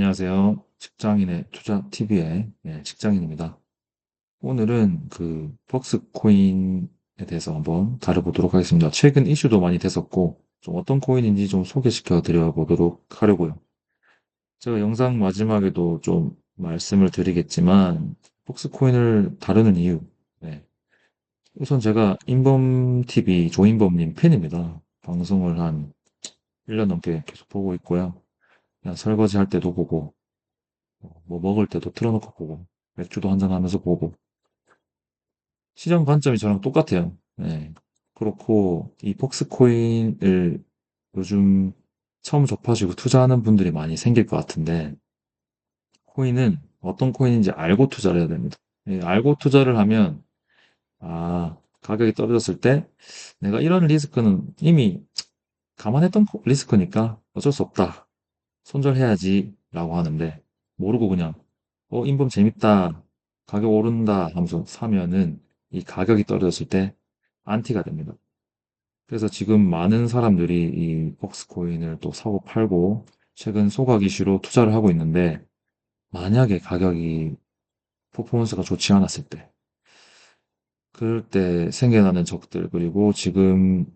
안녕하세요. 직장인의 투자 TV의 직장인입니다. 오늘은 그 벅스코인에 대해서 한번 다뤄보도록 하겠습니다. 최근 이슈도 많이 됐었고, 좀 어떤 코인인지 좀 소개시켜 드려 보도록 하려고요. 제가 영상 마지막에도 좀 말씀을 드리겠지만, 벅스코인을 다루는 이유. 네. 우선 제가 인범TV 조인범님 팬입니다. 방송을 한 1년 넘게 계속 보고 있고요. 그냥 설거지 할 때도 보고, 뭐 먹을 때도 틀어놓고 보고, 맥주도 한잔 하면서 보고, 시장 관점이 저랑 똑같아요. 네. 그렇고, 이 폭스코인을 요즘 처음 접하시고 투자하는 분들이 많이 생길 것 같은데, 코인은 어떤 코인인지 알고 투자를 해야 됩니다. 알고 투자를 하면, 가격이 떨어졌을 때, 내가 이런 리스크는 이미 감안했던 리스크니까 어쩔 수 없다. 손절해야지. 라고 하는데, 모르고 그냥 인범 재밌다. 가격 오른다 하면서 사면은 이 가격이 떨어졌을 때 안티가 됩니다. 그래서 지금 많은 사람들이 이 폭스코인을 또 사고 팔고 최근 소각 이슈로 투자를 하고 있는데 만약에 가격이 퍼포먼스가 좋지 않았을 때 그럴 때 생겨나는 적들 그리고 지금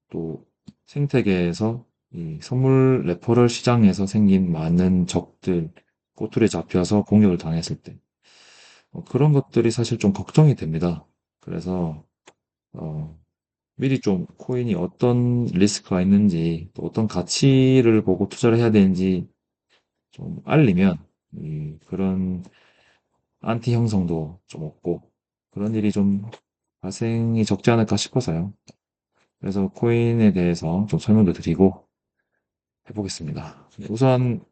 또 생태계에서 이 선물 레퍼럴 시장에서 생긴 많은 적들 꼬투리에 잡혀서 공격을 당했을 때 그런 것들이 사실 좀 걱정이 됩니다. 그래서 어, 미리 좀 코인이 어떤 리스크가 있는지 또 어떤 가치를 보고 투자를 해야 되는지 좀 알리면 그런 안티 형성도 좀 없고 그런 일이 좀 발생이 적지 않을까 싶어서요. 그래서 코인에 대해서 좀 설명도 드리고 해보겠습니다. 우선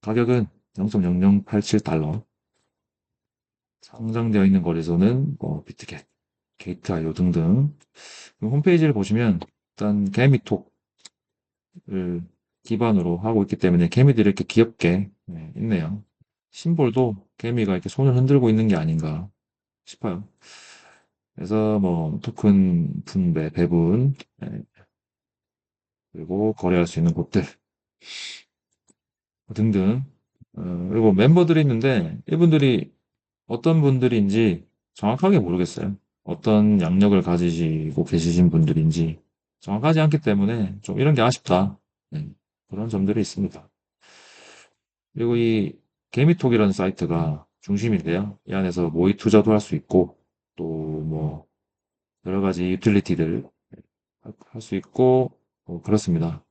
가격은 0.0087달러 상장되어 있는 거래소는 뭐 비트겟, 게이트아이오 등등 홈페이지를 보시면 일단 개미톡을 기반으로 하고 있기 때문에 개미들이 이렇게 귀엽게 있네요. 심볼도 개미가 이렇게 손을 흔들고 있는 게 아닌가 싶어요. 그래서 뭐 토큰 분배, 배분 그리고 거래할 수 있는 곳들 등등 그리고 멤버들이 있는데 이분들이 어떤 분들인지 정확하게 모르겠어요. 어떤 양력을 가지시고 계시신 분들인지 정확하지 않기 때문에 좀 이런 게 아쉽다. 네, 그런 점들이 있습니다. 그리고 이 개미톡이라는 사이트가 중심인데요. 이 안에서 모의 투자도 할 수 있고 또 뭐 여러 가지 유틸리티들 할 수 있고 그렇습니다.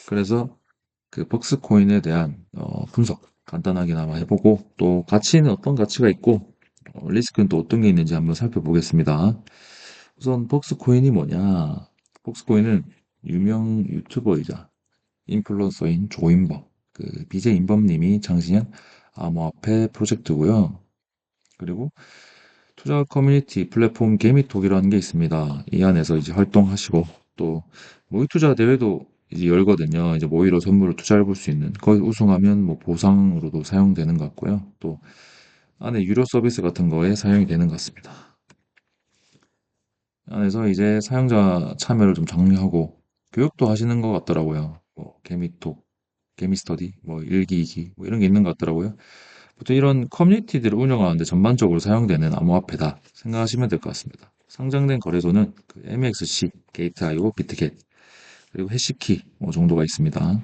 그래서 그 벅스코인에 대한 분석 간단하게나마 해보고 또 가치는 어떤 가치가 있고 리스크는 또 어떤 게 있는지 한번 살펴보겠습니다. 우선 벅스코인이 뭐냐? 벅스코인은 유명 유튜버이자 인플루언서인 조인범, 그 BJ 인범님이 창시한 암호화폐 프로젝트고요. 그리고 투자 커뮤니티 플랫폼 개미톡이라는 게 있습니다. 이 안에서 이제 활동하시고 또 모의 투자 대회도 이제 열거든요. 이제 모의로 선물을 투자해 볼 수 있는 거기 우승하면 뭐 보상으로도 사용되는 것 같고요. 또 안에 유료 서비스 같은 거에 사용이 되는 것 같습니다. 안에서 이제 사용자 참여를 좀 장려하고 교육도 하시는 것 같더라고요. 뭐 개미톡, 개미스터디, 뭐 일기, 이기 뭐 이런 게 있는 것 같더라고요. 보통 이런 커뮤니티들을 운영하는데 전반적으로 사용되는 암호화폐다 생각하시면 될 것 같습니다. 상장된 거래소는 그 MXC, 게이트아이오, 비트겟 그리고 해시키 뭐 정도가 있습니다.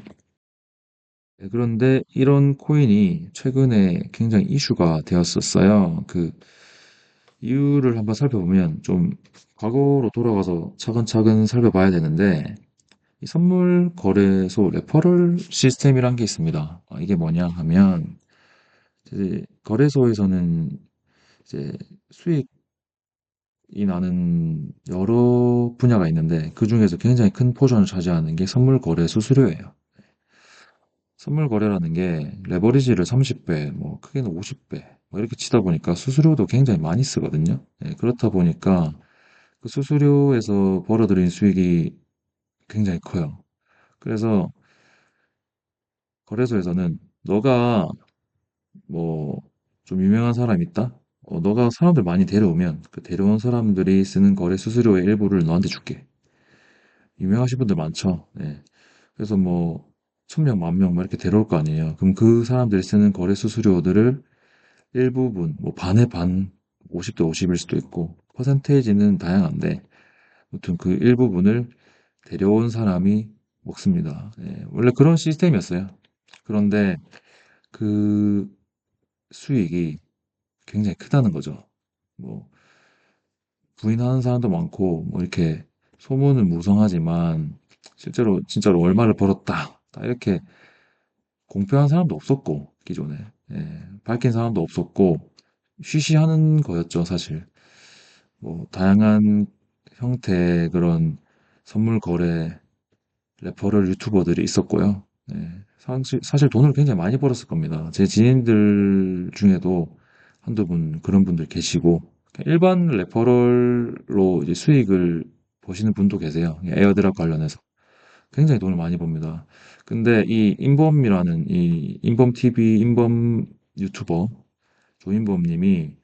네, 그런데 이런 코인이 최근에 굉장히 이슈가 되었었어요. 그 이유를 한번 살펴보면 좀 과거로 돌아가서 차근차근 살펴봐야 되는데 이 선물 거래소 레퍼럴 시스템이란 게 있습니다. 이게 뭐냐 하면 이제 거래소에서는 이제 수익이 나는 여러 분야가 있는데 그중에서 굉장히 큰 포션을 차지하는 게 선물 거래 수수료예요. 선물 거래라는 게 레버리지를 30배, 뭐 크게는 50배 뭐 이렇게 치다 보니까 수수료도 굉장히 많이 쓰거든요. 그렇다 보니까 그 수수료에서 벌어들인 수익이 굉장히 커요. 그래서 거래소에서는 너가 뭐 좀 유명한 사람 있다? 너가 사람들 많이 데려오면 그 데려온 사람들이 쓰는 거래 수수료의 일부를 너한테 줄게. 유명하신 분들 많죠. 네. 그래서 뭐 1000명, 10,000명 막 이렇게 데려올 거 아니에요. 그럼 그 사람들이 쓰는 거래 수수료들을 일부분, 뭐 반의 반, 50대 50일 수도 있고, 퍼센테이지는 다양한데, 아무튼 그 일부분을 데려온 사람이 먹습니다. 예, 원래 그런 시스템이었어요. 그런데 그 수익이 굉장히 크다는 거죠. 뭐, 부인하는 사람도 많고, 뭐 이렇게 소문은 무성하지만, 실제로 진짜로 얼마를 벌었다. 딱 이렇게 공표한 사람도 없었고, 기존에. 예, 밝힌 사람도 없었고, 쉬쉬하는 거였죠, 사실. 뭐, 다양한 형태의 그런 선물 거래, 레퍼럴 유튜버들이 있었고요. 예, 사실 돈을 굉장히 많이 벌었을 겁니다. 제 지인들 중에도 한두 분 그런 분들 계시고, 일반 레퍼럴로 이제 수익을 보시는 분도 계세요. 에어드랍 관련해서. 굉장히 돈을 많이 법니다. 근데 이 인범이라는 이 인범 TV, 인범 유튜버 조인범 님이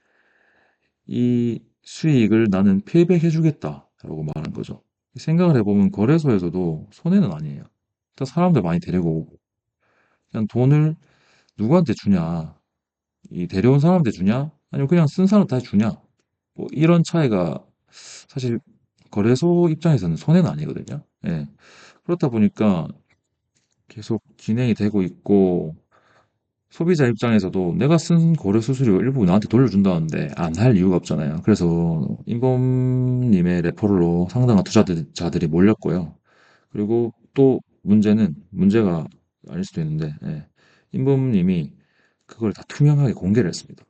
이 수익을 나는 페이백 해주겠다라고 말한 거죠. 생각을 해보면 거래소에서도 손해는 아니에요. 일단 사람들 많이 데리고 오고, 그냥 돈을 누구한테 주냐, 이 데려온 사람한테 주냐, 아니면 그냥 쓴 사람한테 주냐, 뭐 이런 차이가 사실 거래소 입장에서는 손해는 아니거든요. 예. 그렇다 보니까 계속 진행이 되고 있고, 소비자 입장에서도 내가 쓴 거래 수수료 일부 나한테 돌려준다는데 안 할 이유가 없잖아요. 그래서 인범님의 레퍼럴로 상당한 투자자들이 몰렸고요. 그리고 또 문제가 아닐 수도 있는데, 예. 인범님이 그걸 다 투명하게 공개를 했습니다.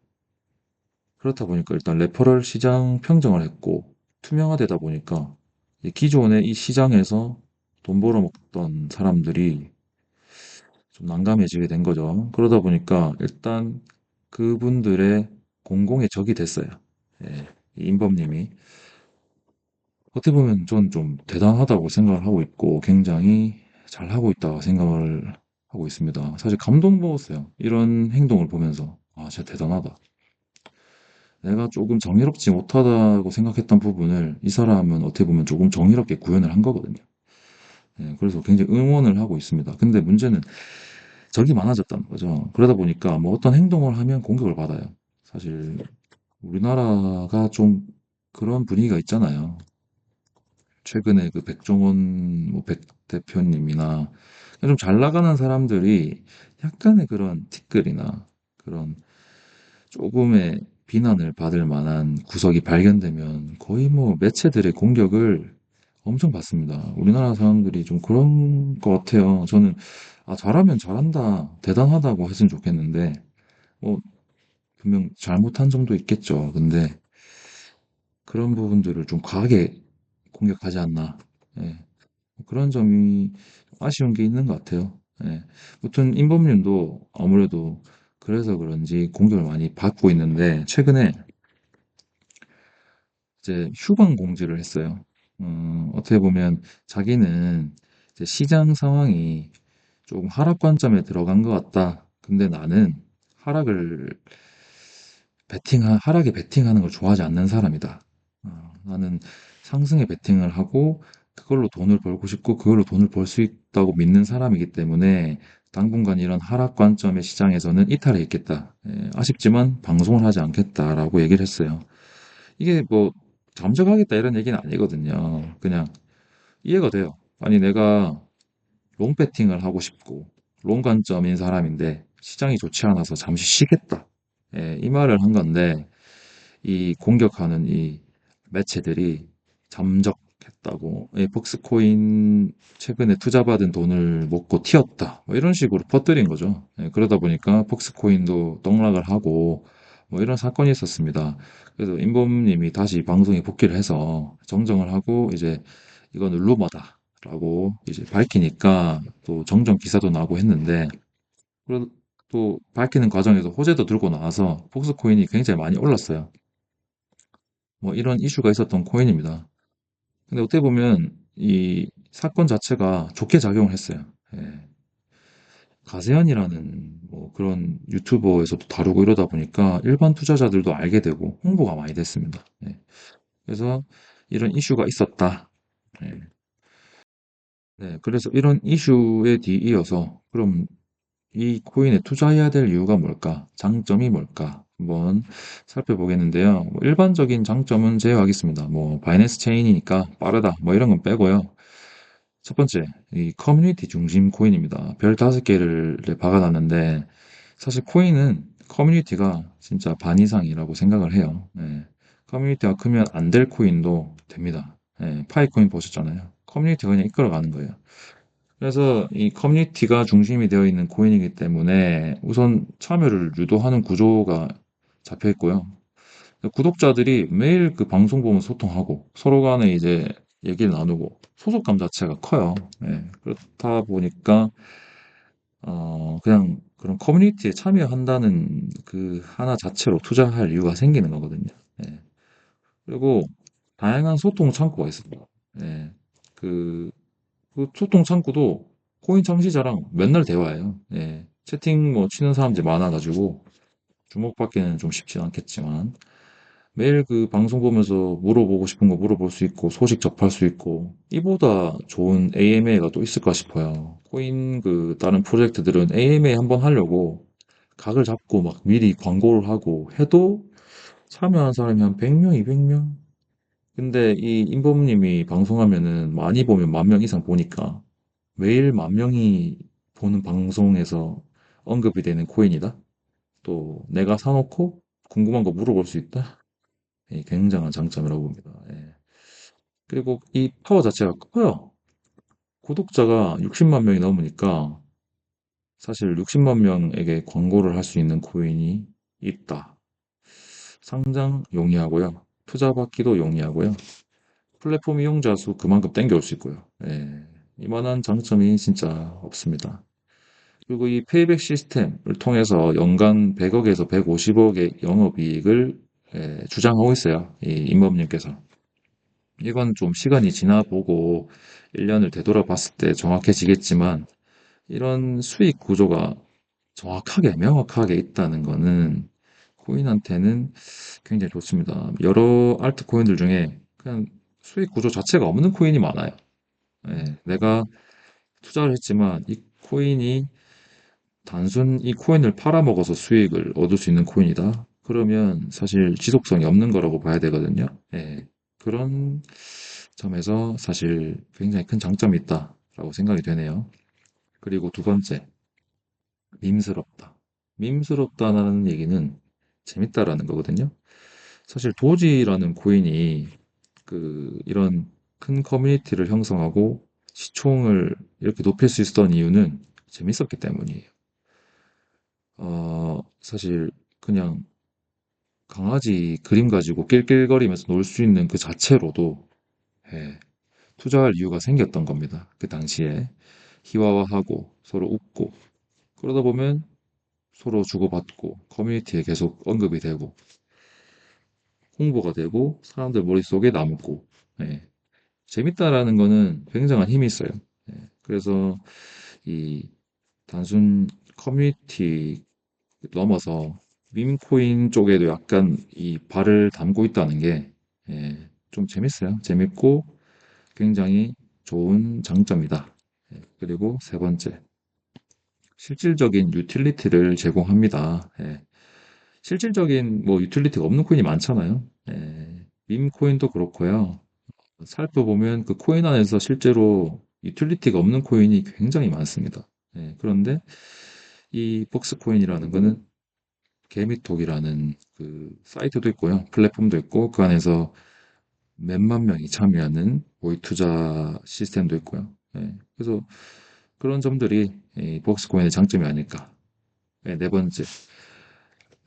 그렇다 보니까 일단 레퍼럴 시장 평정을 했고, 투명화되다 보니까 이 기존의 이 시장에서 돈 벌어먹던 사람들이 좀 난감해지게 된 거죠. 그러다 보니까 일단 그분들의 공공의 적이 됐어요. 예, 이 인범님이. 어떻게 보면 전 좀 대단하다고 생각을 하고 있고 굉장히 잘하고 있다고 생각을 하고 있습니다. 사실 감동먹었어요. 이런 행동을 보면서. 아, 진짜 대단하다. 내가 조금 정의롭지 못하다고 생각했던 부분을 이 사람은 어떻게 보면 조금 정의롭게 구현을 한 거거든요. 예, 그래서 굉장히 응원을 하고 있습니다. 근데 문제는 적이 많아졌다는 거죠. 그러다 보니까 뭐 어떤 행동을 하면 공격을 받아요. 사실 우리나라가 좀 그런 분위기가 있잖아요. 최근에 그 백종원 뭐 백 대표님이나 좀 잘 나가는 사람들이 약간의 그런 티끌이나 그런 조금의 비난을 받을 만한 구석이 발견되면 거의 뭐 매체들의 공격을 엄청 받습니다. 우리나라 사람들이 좀 그런 것 같아요. 저는 아, 잘하면 잘한다, 대단하다고 했으면 좋겠는데 뭐 분명 잘못한 점도 있겠죠. 근데 그런 부분들을 좀 과하게 공격하지 않나. 예, 그런 점이 아쉬운 게 있는 것 같아요. 예. 무튼 인범님도 아무래도 그래서 그런지 공격을 많이 받고 있는데 최근에 이제 휴방 공지를 했어요. 어떻게 보면 자기는 이제 시장 상황이 조금 하락 관점에 들어간 것 같다. 근데 나는 하락을 하락에 베팅하는 걸 좋아하지 않는 사람이다. 나는 상승에 베팅을 하고 그걸로 돈을 벌고 싶고 그걸로 돈을 벌 수 있다고 믿는 사람이기 때문에 당분간 이런 하락 관점의 시장에서는 이탈해 있겠다. 예, 아쉽지만 방송을 하지 않겠다라고 얘기를 했어요. 이게 뭐 잠적하겠다 이런 얘기는 아니거든요. 그냥 이해가 돼요. 아니 내가 롱 배팅을 하고 싶고 롱 관점인 사람인데 시장이 좋지 않아서 잠시 쉬겠다. 예, 이 말을 한 건데 이 공격하는 이 매체들이 잠적했다고, 이 폭스코인 최근에 투자받은 돈을 먹고 튀었다. 뭐 이런 식으로 퍼뜨린 거죠. 예, 그러다 보니까 폭스코인도 떡락을 하고 뭐 이런 사건이 있었습니다. 그래서 인범님이 다시 방송에 복귀를 해서 정정을 하고 이제 이거는 루머다라고 이제 밝히니까 또 정정 기사도 나고 했는데 또 밝히는 과정에서 호재도 들고 나와서 폭스코인이 굉장히 많이 올랐어요. 뭐 이런 이슈가 있었던 코인입니다. 근데 어떻게 보면 이 사건 자체가 좋게 작용을 했어요. 예. 가세현이라는 뭐 그런 유튜버에서도 다루고 이러다 보니까 일반 투자자들도 알게 되고 홍보가 많이 됐습니다. 예. 그래서 이런 이슈가 있었다. 예. 네, 그래서 이런 이슈에 뒤이어서 그럼 이 코인에 투자해야 될 이유가 뭘까? 장점이 뭘까? 한번 살펴보겠는데요. 뭐 일반적인 장점은 제외하겠습니다. 뭐 바이낸스 체인이니까 빠르다. 뭐 이런 건 빼고요. 첫 번째, 이 커뮤니티 중심 코인입니다. 별 5개를 박아놨는데 사실 코인은 커뮤니티가 진짜 반 이상이라고 생각을 해요. 예. 커뮤니티가 크면 안 될 코인도 됩니다. 예, 파이코인 보셨잖아요. 커뮤니티가 그냥 이끌어가는 거예요. 그래서 이 커뮤니티가 중심이 되어 있는 코인이기 때문에 우선 참여를 유도하는 구조가 잡혀 있고요. 구독자들이 매일 그 방송 보면 소통하고 서로 간에 이제 얘기를 나누고 소속감 자체가 커요. 예, 그렇다 보니까 그냥 그런 커뮤니티에 참여한다는 그 하나 자체로 투자할 이유가 생기는 거거든요. 예. 그리고 다양한 소통 창구가 있습니다. 예. 그, 그 소통 창구도 코인 창시자랑 맨날 대화해요. 예. 채팅 뭐 치는 사람들이 많아가지고 주목받기는 좀 쉽진 않겠지만 매일 그 방송 보면서 물어보고 싶은 거 물어볼 수 있고 소식 접할 수 있고 이보다 좋은 AMA가 또 있을까 싶어요. 코인 그 다른 프로젝트들은 AMA 한번 하려고 각을 잡고 막 미리 광고를 하고 해도 참여한 사람이 한 100명, 200명? 근데 이 임범님이 방송하면은 많이 보면 10,000명 이상 보니까 매일 10,000명이 보는 방송에서 언급이 되는 코인이다? 또 내가 사놓고 궁금한 거 물어볼 수 있다? 굉장한 장점이라고 봅니다. 예. 그리고 이 파워 자체가 커요. 구독자가 60만 명이 넘으니까 사실 60만 명에게 광고를 할 수 있는 코인이 있다. 상장 용이하고요. 투자 받기도 용이하고요. 플랫폼 이용자 수 그만큼 땡겨올 수 있고요. 예. 이만한 장점이 진짜 없습니다. 그리고 이 페이백 시스템을 통해서 연간 100억에서 150억의 영업이익을 주장하고 있어요. 이 임범님께서. 이건 좀 시간이 지나보고 1년을 되돌아봤을 때 정확해지겠지만 이런 수익 구조가 정확하게 명확하게 있다는 거는 코인한테는 굉장히 좋습니다. 여러 알트코인들 중에 그냥 수익 구조 자체가 없는 코인이 많아요. 예, 내가 투자를 했지만 이 코인이 단순 이 코인을 팔아먹어서 수익을 얻을 수 있는 코인이다. 그러면 사실 지속성이 없는 거라고 봐야 되거든요. 예, 그런 점에서 사실 굉장히 큰 장점이 있다라고 생각이 되네요. 그리고 두 번째, 밈스럽다. 밈스럽다는 얘기는 재밌다라는 거거든요. 사실 도지라는 코인이 이런 큰 커뮤니티를 형성하고 시총을 이렇게 높일 수 있었던 이유는 재밌었기 때문이에요. 사실 그냥 강아지 그림 가지고 낄낄거리면서 놀 수 있는 그 자체로도 예, 투자할 이유가 생겼던 겁니다. 그 당시에 희화화하고 서로 웃고 그러다 보면 서로 주고받고 커뮤니티에 계속 언급이 되고 홍보가 되고 사람들 머릿속에 남고 예, 재밌다라는 거는 굉장한 힘이 있어요. 예, 그래서 이 단순 커뮤니티 넘어서 밈코인 쪽에도 약간 이 발을 담고 있다는 게 좀 재밌어요. 재밌고 굉장히 좋은 장점이다. 그리고 세 번째, 실질적인 유틸리티를 제공합니다. 실질적인 뭐 유틸리티가 없는 코인이 많잖아요. 밈 코인도 그렇고요. 살펴보면 그 코인 안에서 실제로 유틸리티가 없는 코인이 굉장히 많습니다. 그런데 이 복스 코인이라는 거는 개미톡이라는 그 사이트도 있고요. 플랫폼도 있고 그 안에서 몇만 명이 참여하는 모의 투자 시스템도 있고요. 그래서 그런 점들이 이 복스코인의 장점이 아닐까. 네 번째,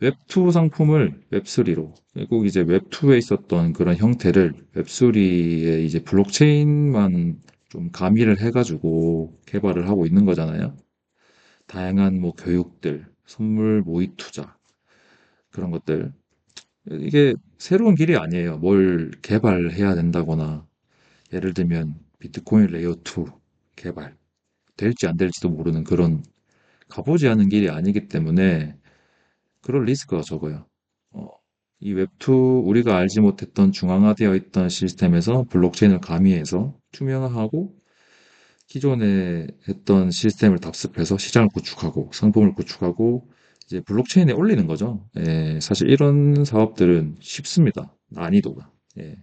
웹2 상품을 웹3로, 꼭 이제 웹2에 있었던 그런 형태를 웹3에 이제 블록체인만 좀 가미를 해가지고 개발을 하고 있는 거잖아요. 다양한 뭐 교육들, 선물 모의 투자, 그런 것들. 이게 새로운 길이 아니에요. 뭘 개발해야 된다거나, 예를 들면 비트코인 레이어 2 개발, 될지 안 될지도 모르는 그런 가보지 않은 길이 아니기 때문에 그럴 리스크가 적어요. 어, 이 웹2 우리가 알지 못했던 중앙화되어 있던 시스템에서 블록체인을 가미해서 투명화하고 기존에 했던 시스템을 답습해서 시장을 구축하고 상품을 구축하고 이제 블록체인에 올리는 거죠. 예, 사실 이런 사업들은 쉽습니다. 난이도가. 예,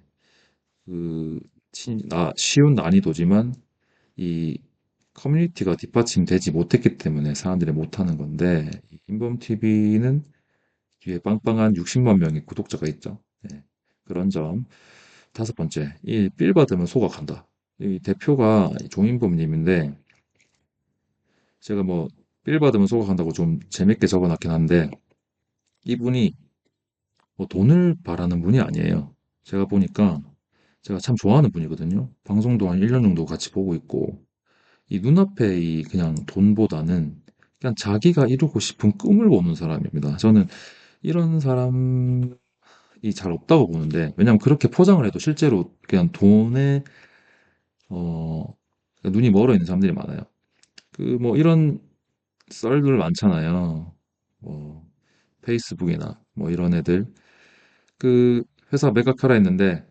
그 쉬운 난이도지만 이 커뮤니티가 뒷받침되지 못했기 때문에 사람들이 못하는 건데 인범 TV는 뒤에 빵빵한 60만 명의 구독자가 있죠. 예, 그런 점. 다섯 번째, 이 빌 받으면 소각한다. 이 대표가 종인범님인데 제가 뭐 빌 받으면 소각한다고 좀 재밌게 적어놨긴 한데 이분이 뭐 돈을 바라는 분이 아니에요. 제가 보니까 제가 참 좋아하는 분이거든요. 방송도 한 1년 정도 같이 보고 있고 이 눈앞에 이 그냥 돈보다는 그냥 자기가 이루고 싶은 꿈을 보는 사람입니다. 저는 이런 사람이 잘 없다고 보는데 왜냐면 그렇게 포장을 해도 실제로 그냥 돈에 어 눈이 멀어 있는 사람들이 많아요. 그 뭐 이런 썰들 많잖아요. 뭐 페이스북이나 뭐 이런 애들 그 회사 매각하라 했는데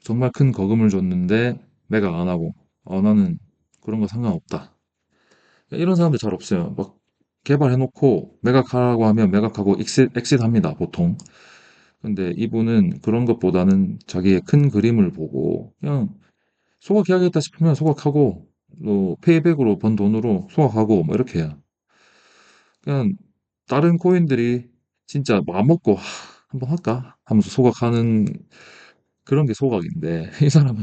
정말 큰 거금을 줬는데 매각 안 하고 나는 그런 거 상관없다. 이런 사람들 잘 없어요. 막 개발해놓고 매각하라고 하면 매각하고 엑짓 합니다, 보통. 근데 이분은 그런 것보다는 자기의 큰 그림을 보고 그냥 소각해야겠다 싶으면 소각하고 또 페이백으로 번 돈으로 소각하고 뭐 이렇게 해요. 그냥 다른 코인들이 진짜 마음 먹고 한번 할까 하면서 소각하는 그런 게 소각인데 이 사람은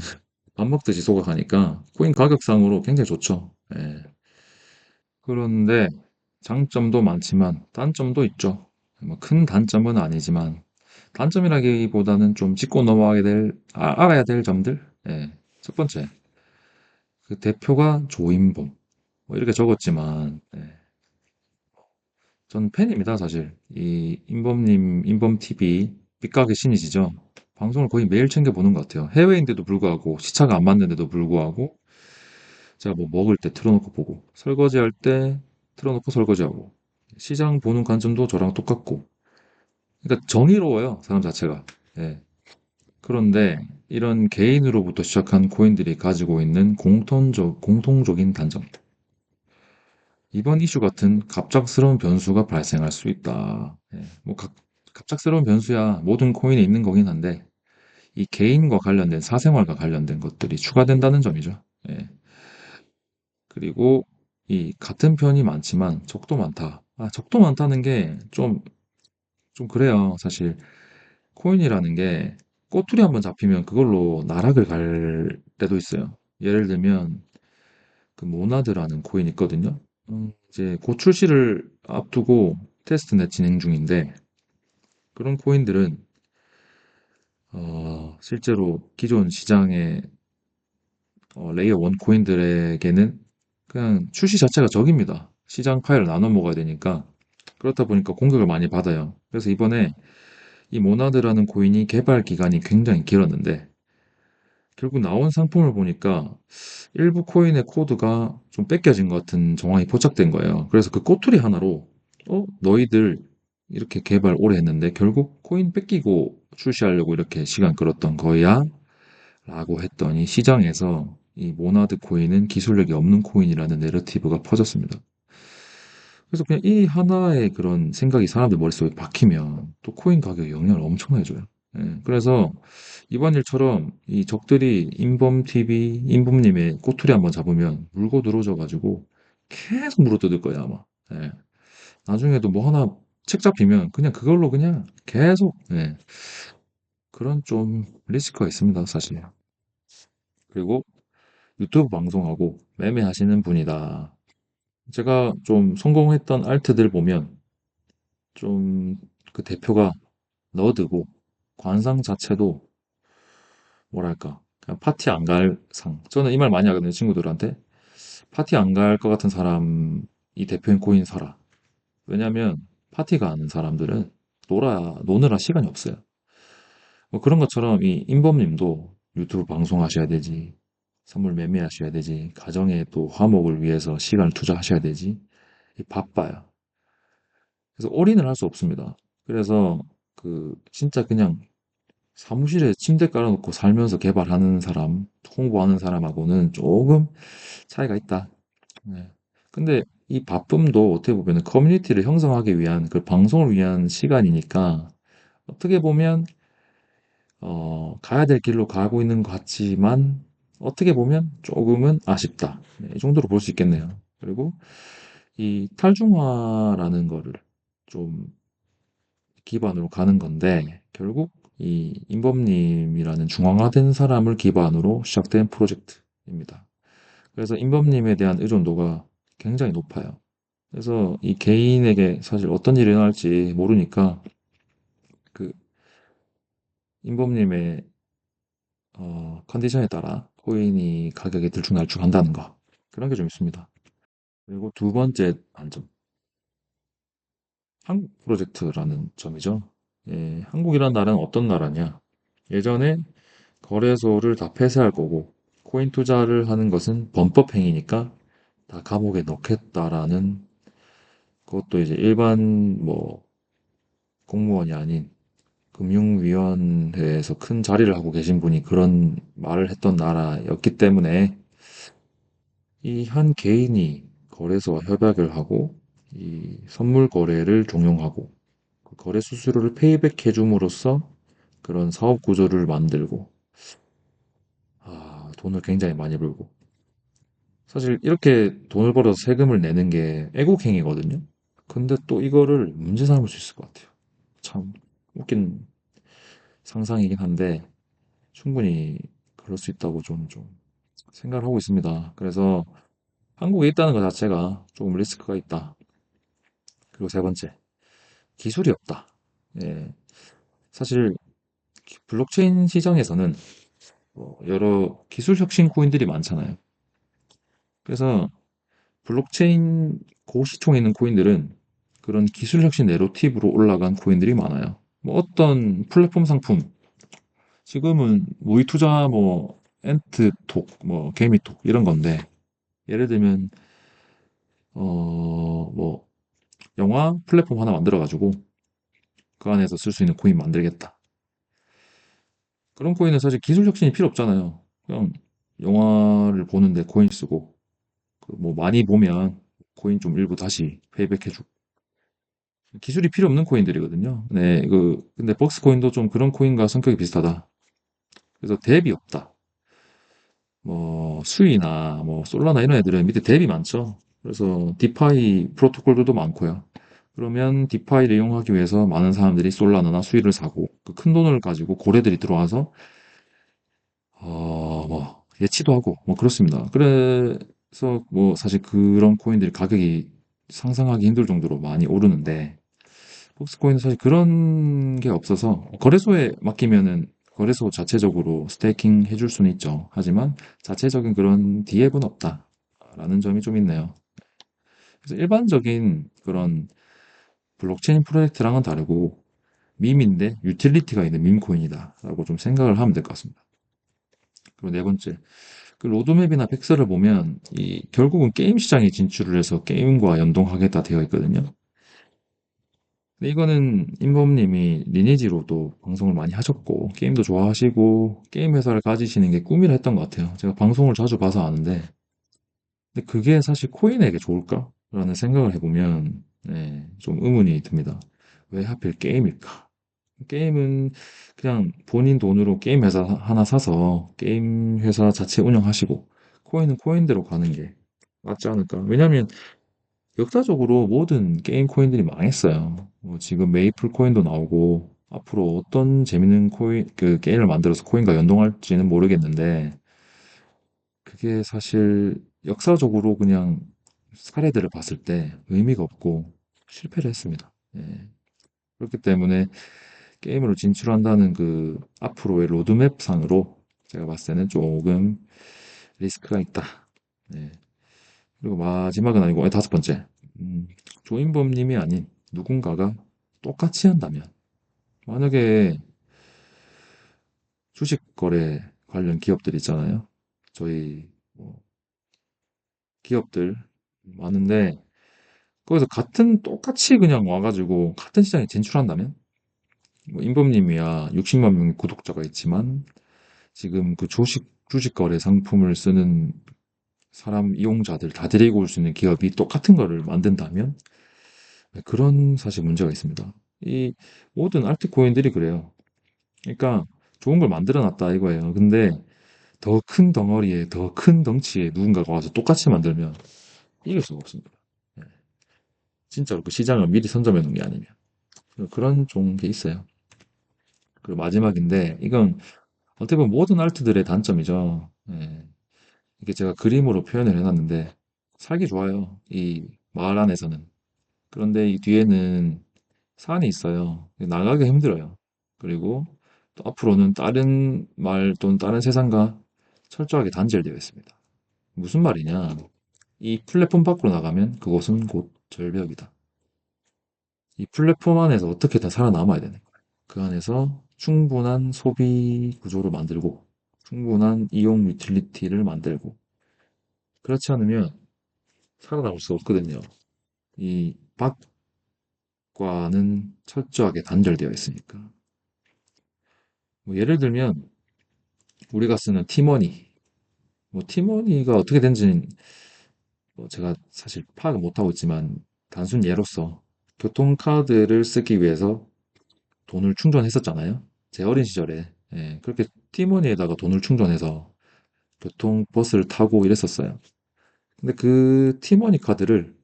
밥 먹듯이 소각하니까 코인 가격상으로 굉장히 좋죠. 예. 그런데 장점도 많지만 단점도 있죠. 뭐 큰 단점은 아니지만 단점이라기보다는 좀 짚고 넘어가게 알아야 될 점들. 예. 첫 번째, 그 대표가 조인범. 뭐 이렇게 적었지만, 예. 전 팬입니다, 사실. 이 인범님, 인범TV, 빛가게 신이시죠. 방송을 거의 매일 챙겨보는 것 같아요. 해외인데도 불구하고, 시차가 안 맞는데도 불구하고, 제가 뭐 먹을 때 틀어놓고 보고, 설거지할 때 틀어놓고 설거지하고, 시장 보는 관점도 저랑 똑같고, 그러니까 정의로워요, 사람 자체가. 예. 그런데 이런 개인으로부터 시작한 코인들이 가지고 있는 공통적인 단점. 이번 이슈 같은 갑작스러운 변수가 발생할 수 있다. 예, 뭐 갑작스러운 변수야 모든 코인에 있는 거긴 한데 이 개인과 관련된 사생활과 관련된 것들이 추가된다는 점이죠. 예, 그리고 이 같은 편이 많지만 적도 많다. 적도 많다는 게 좀 그래요. 사실 코인이라는 게 꼬투리 한번 잡히면 그걸로 나락을 갈 때도 있어요. 예를 들면 그 모나드라는 코인이 있거든요. 이제 곧 출시를 앞두고 테스트넷 진행 중인데 그런 코인들은 실제로 기존 시장의 레이어 1 코인들에게는 그냥 출시 자체가 적입니다. 시장 파일을 나눠 먹어야 되니까 그렇다 보니까 공격을 많이 받아요. 그래서 이번에 이 모나드라는 코인이 개발 기간이 굉장히 길었는데 결국 나온 상품을 보니까 일부 코인의 코드가 좀 뺏겨진 것 같은 정황이 포착된 거예요. 그래서 그 꼬투리 하나로 너희들 이렇게 개발 오래 했는데 결국 코인 뺏기고 출시하려고 이렇게 시간 끌었던 거야? 라고 했더니 시장에서 이 모나드 코인은 기술력이 없는 코인이라는 내러티브가 퍼졌습니다. 그래서 그냥 이 하나의 그런 생각이 사람들 머릿속에 박히면 또 코인 가격에 영향을 엄청나게 줘요. 예, 그래서 이번 일처럼 이 적들이 인범TV, 인범님의 꼬투리 한번 잡으면 물고 늘어져가지고 계속 물어뜯을 거예요, 아마. 예, 나중에도 뭐 하나 책 잡히면 그냥 그걸로 그냥 계속, 예, 그런 좀 리스크가 있습니다, 사실. 그리고 유튜브 방송하고 매매하시는 분이다. 제가 좀 성공했던 알트들 보면 좀 그 대표가 너드고 관상 자체도 뭐랄까 그냥 파티 안 갈 상. 저는 이 말 많이 하거든요 친구들한테. 파티 안 갈 것 같은 사람 이 대표인 코인 사라. 왜냐면 파티 가는 사람들은 노느라 시간이 없어요. 뭐 그런 것처럼 이 인범님도 유튜브 방송하셔야 되지. 선물 매매하셔야 되지. 가정의 또 화목을 위해서 시간을 투자하셔야 되지. 바빠요. 그래서 올인을 할 수 없습니다. 그래서 그 진짜 그냥 사무실에 침대 깔아놓고 살면서 개발하는 사람, 홍보하는 사람하고는 조금 차이가 있다. 네. 근데 이 바쁨도 어떻게 보면 커뮤니티를 형성하기 위한 그 방송을 위한 시간이니까 어떻게 보면 가야 될 길로 가고 있는 것 같지만 어떻게 보면 조금은 아쉽다. 네, 이 정도로 볼 수 있겠네요. 그리고 이 탈중화라는 거를 좀 기반으로 가는 건데 결국 이 임범님이라는 중앙화된 사람을 기반으로 시작된 프로젝트입니다. 그래서 임범님에 대한 의존도가 굉장히 높아요. 그래서 이 개인에게 사실 어떤 일이 일어날지 모르니까 그 임범님의 컨디션에 따라 코인이 가격이 들쭉날쭉한다는 거 그런 게 좀 있습니다. 그리고 두 번째 관점 한국 프로젝트라는 점이죠. 예, 한국이란 나라는 어떤 나라냐? 예전에 거래소를 다 폐쇄할 거고 코인 투자를 하는 것은 범법 행위니까 다 감옥에 넣겠다라는 그것도 이제 일반 뭐 공무원이 아닌 금융위원회에서 큰 자리를 하고 계신 분이 그런 말을 했던 나라였기 때문에 이 한 개인이 거래소와 협약을 하고 이 선물 거래를 종용하고 그 거래 수수료를 페이백 해줌으로써 그런 사업 구조를 만들고 돈을 굉장히 많이 벌고 사실 이렇게 돈을 벌어서 세금을 내는 게 애국행위거든요. 근데 또 이거를 문제 삼을 수 있을 것 같아요. 참 웃긴 상상이긴 한데 충분히 그럴 수 있다고 좀 생각을 하고 있습니다. 그래서 한국에 있다는 것 자체가 조금 리스크가 있다. 그리고 세 번째, 기술이 없다. 예, 사실 블록체인 시장에서는 뭐 여러 기술 혁신 코인들이 많잖아요. 그래서 블록체인 고시총에 있는 코인들은 그런 기술 혁신 내러티브로 올라간 코인들이 많아요. 뭐 어떤 플랫폼 상품, 지금은 모의 투자 뭐 엔트톡, 뭐 개미톡 이런 건데 예를 들면 뭐 영화 플랫폼 하나 만들어가지고 그 안에서 쓸 수 있는 코인 만들겠다. 그런 코인은 사실 기술 혁신이 필요 없잖아요. 그냥 영화를 보는데 코인 쓰고 그뭐 많이 보면 코인 좀 일부 다시 페이백해주고 기술이 필요 없는 코인들이거든요. 네, 근데 벅스 코인도 좀 그런 코인과 성격이 비슷하다. 그래서 뎁이 없다. 뭐, 수이나 뭐, 솔라나 이런 애들은 밑에 뎁이 많죠. 그래서 디파이 프로토콜들도 많고요. 그러면 디파이를 이용하기 위해서 많은 사람들이 솔라나나 수이를 사고 그 큰 돈을 가지고 고래들이 들어와서 뭐, 예치도 하고 뭐 그렇습니다. 그래서 뭐 사실 그런 코인들이 가격이 상상하기 힘들 정도로 많이 오르는데 폭스코인은 사실 그런 게 없어서 거래소에 맡기면은 거래소 자체적으로 스테이킹 해줄 수는 있죠. 하지만 자체적인 그런 디앱은 없다라는 점이 좀 있네요. 그래서 일반적인 그런 블록체인 프로젝트랑은 다르고 밈인데 유틸리티가 있는 밈코인이다라고 좀 생각을 하면 될 것 같습니다. 그리고 네 번째, 그 로드맵이나 팩스를 보면 이 결국은 게임 시장에 진출을 해서 게임과 연동하겠다 되어 있거든요. 근데 이거는 임범님이 리니지로도 방송을 많이 하셨고 게임도 좋아하시고 게임 회사를 가지시는 게 꿈이라 했던 것 같아요. 제가 방송을 자주 봐서 아는데 근데 그게 사실 코인에게 좋을까? 라는 생각을 해보면 네, 좀 의문이 듭니다. 왜 하필 게임일까? 게임은 그냥 본인 돈으로 게임 회사 하나 사서 게임 회사 자체 운영하시고 코인은 코인대로 가는 게 맞지 않을까? 왜냐면 역사적으로 모든 게임 코인들이 망했어요. 뭐 지금 메이플 코인도 나오고 앞으로 어떤 재밌는 코인 그 게임을 만들어서 코인과 연동할지는 모르겠는데 그게 사실 역사적으로 그냥 사례들을 봤을 때 의미가 없고 실패를 했습니다. 예. 그렇기 때문에 게임으로 진출한다는 그 앞으로의 로드맵 상으로 제가 봤을 때는 조금 리스크가 있다. 예. 그리고 마지막은 아니고 다섯 번째. 음, 조인범님이 아닌 누군가가 똑같이 한다면 만약에 주식 거래 관련 기업들 있잖아요. 저희 뭐 기업들 많은데 거기서 같은 똑같이 그냥 와가지고 같은 시장에 진출한다면 뭐 인범님이야 60만 명의 구독자가 있지만 지금 그 주식 거래 상품을 쓰는 사람 이용자들 다 데리고 올 수 있는 기업이 똑같은 거를 만든다면 네, 그런 사실 문제가 있습니다. 이 모든 알트코인들이 그래요. 그러니까 좋은 걸 만들어 놨다 이거예요. 근데 더 큰 덩어리에 더 큰 덩치에 누군가가 와서 똑같이 만들면 이길 수가 없습니다. 예, 진짜로 그 시장을 미리 선점해 놓은 게 아니면 그런 좋은 게 있어요. 그리고 마지막인데 이건 어떻게 보면 모든 알트들의 단점이죠. 예, 이게 제가 그림으로 표현을 해놨는데 살기 좋아요. 이 마을 안에서는. 그런데 이 뒤에는 산이 있어요. 나가기 힘들어요. 그리고 또 앞으로는 다른 말 또는 다른 세상과 철저하게 단절되어 있습니다. 무슨 말이냐? 이 플랫폼 밖으로 나가면 그곳은 곧 절벽이다. 이 플랫폼 안에서 어떻게든 살아남아야 되는 거예요. 그 안에서 충분한 소비 구조를 만들고, 충분한 이용 유틸리티를 만들고, 그렇지 않으면 살아남을 수 없거든요. 이 밖과는 철저하게 단절되어 있으니까. 뭐 예를 들면 우리가 쓰는 티머니, 뭐 티머니가 어떻게 된지는 뭐 제가 사실 파악을 못하고 있지만 단순 예로서 교통카드를 쓰기 위해서 돈을 충전했었잖아요. 제 어린 시절에. 예, 그렇게 티머니에다가 돈을 충전해서 교통버스를 타고 이랬었어요. 근데 그 티머니 카드를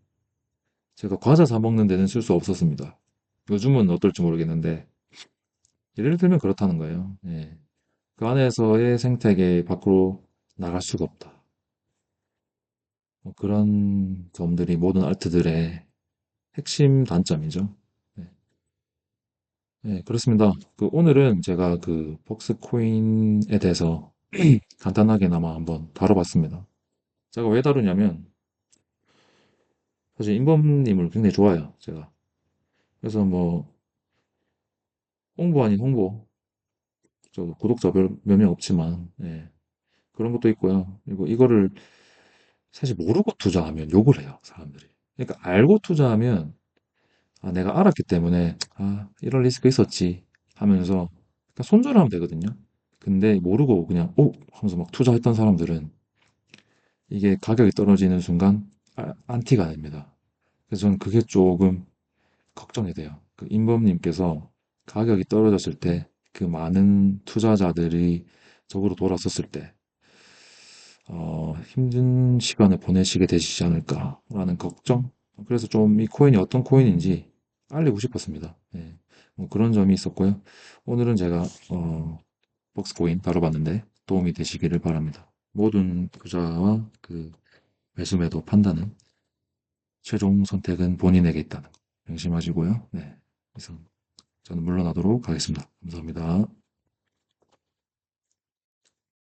제가 과자 사 먹는 데는 쓸 수 없었습니다. 요즘은 어떨지 모르겠는데 예를 들면 그렇다는 거예요. 예. 그 안에서의 생태계 밖으로 나갈 수가 없다. 뭐 그런 점들이 모든 알트들의 핵심 단점이죠. 네, 네, 그렇습니다. 오늘은 제가 그 벅스코인에 대해서 간단하게나마 한번 다뤄봤습니다. 제가 왜 다루냐면 사실 인범님을 굉장히 좋아해요. 제가. 그래서 뭐 홍보 아닌 홍보, 저 구독자 몇 명 없지만 예, 그런 것도 있고요. 그리고 이거를 사실 모르고 투자하면 욕을 해요, 사람들이. 그러니까 알고 투자하면 아, 내가 알았기 때문에 아, 이런 리스크 있었지 하면서 그냥 손절하면 되거든요. 근데 모르고 그냥 하면서 막 투자했던 사람들은 이게 가격이 떨어지는 순간 안티가 됩니다. 그래서 저는 그게 조금 걱정이 돼요. 그 임범님께서 가격이 떨어졌을 때 그 많은 투자자들이 적으로 돌아섰을 때 힘든 시간을 보내시게 되시지 않을까라는 걱정. 그래서 좀 이 코인이 어떤 코인인지 알리고 싶었습니다. 예. 뭐 그런 점이 있었고요. 오늘은 제가 벅스코인 다뤄봤는데 도움이 되시기를 바랍니다. 모든 투자와 그 매수 매도 판단은 최종 선택은 본인에게 있다는 거 명심하시고요. 네. 그래서 저는 물러나도록 하겠습니다. 감사합니다.